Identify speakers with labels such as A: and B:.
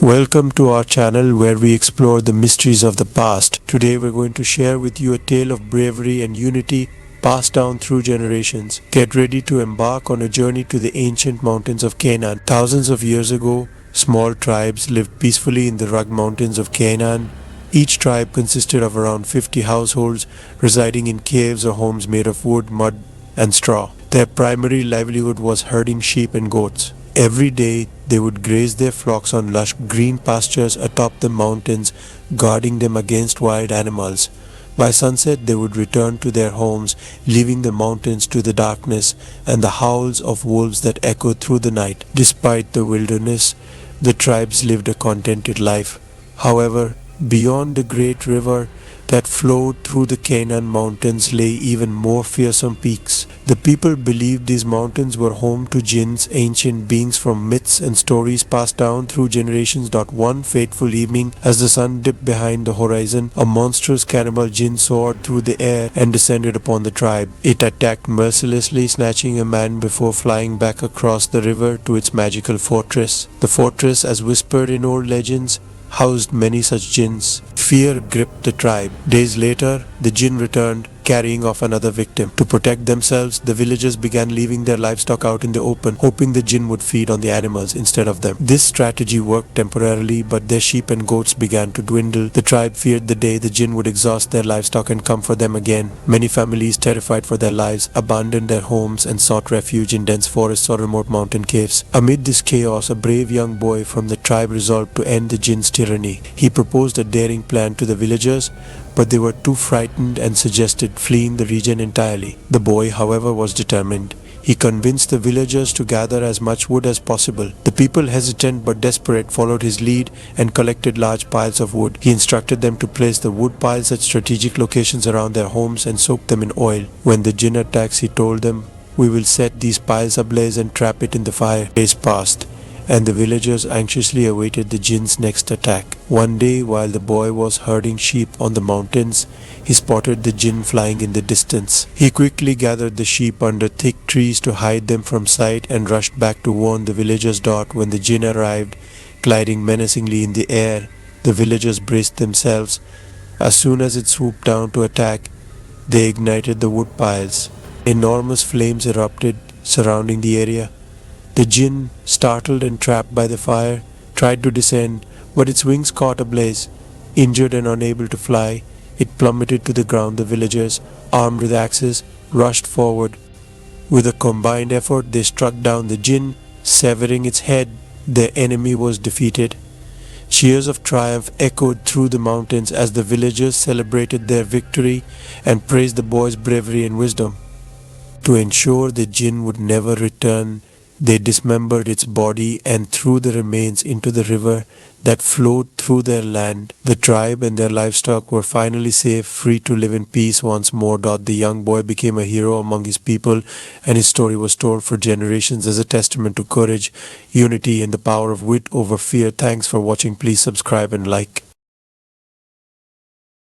A: Welcome to our channel where we explore the mysteries of the past. Today we're going to share with you a tale of bravery and unity passed down through generations. Get ready to embark on a journey to the ancient mountains of Canaan. Thousands of years ago, small tribes lived peacefully in the rugged mountains of Canaan. Each tribe consisted of around 50 households residing in caves or homes made of wood, mud, and straw. Their primary livelihood was herding sheep and goats. Every day they would graze their flocks on lush green pastures atop the mountains, guarding them against wild animals. By sunset they would return to their homes, leaving the mountains to the darkness and the howls of wolves that echoed through the night. Despite the wilderness, the tribes lived a contented life. However, beyond the great river that flowed through the Canaan mountains lay even more fearsome peaks. The people believed these mountains were home to jinns, ancient beings from myths and stories passed down through generations. One fateful evening, as the sun dipped behind the horizon, a monstrous cannibal jinn soared through the air and descended upon the tribe. It attacked mercilessly, snatching a man before flying back across the river to its magical fortress. The fortress, as whispered in old legends, housed many such jinns. Fear gripped the tribe. Days later, the jinn returned, carrying off another victim. To protect themselves, the villagers began leaving their livestock out in the open, hoping the jinn would feed on the animals instead of them. This strategy worked temporarily, but their sheep and goats began to dwindle. The tribe feared the day the jinn would exhaust their livestock and come for them again. Many families, terrified for their lives, abandoned their homes and sought refuge in dense forests or remote mountain caves. Amid this chaos, a brave young boy from the tribe resolved to end the jinn's tyranny. He proposed a daring plan to the villagers, but they were too frightened and suggested fleeing the region entirely. The boy, however, was determined. He convinced the villagers to gather as much wood as possible. The people, hesitant but desperate, followed his lead and collected large piles of wood. He instructed them to place the wood piles at strategic locations around their homes and soak them in oil. When the jinn attacks, he told them, "We will set these piles ablaze and trap it in the fire." Days passed, and the villagers anxiously awaited the jinn's next attack. One day, while the boy was herding sheep on the mountains, he spotted the jinn flying in the distance. He quickly gathered the sheep under thick trees to hide them from sight and rushed back to warn the villagers. When the jinn arrived, gliding menacingly in the air, the villagers braced themselves. As soon as it swooped down to attack, they ignited the wood piles. Enormous flames erupted, surrounding the area. The jinn, startled and trapped by the fire, tried to descend, but its wings caught ablaze. Injured and unable to fly, it plummeted to the ground. The villagers, armed with axes, rushed forward. With a combined effort, they struck down the jinn, severing its head. Their enemy was defeated. Cheers of triumph echoed through the mountains as the villagers celebrated their victory and praised the boy's bravery and wisdom. To ensure the jinn would never return, they dismembered its body and threw the remains into the river that flowed through their land. The tribe and their livestock were finally safe, free to live in peace once more. The young boy became a hero among his people, and his story was told for generations as a testament to courage, unity, and the power of wit over fear. Thanks for watching. Please subscribe and like.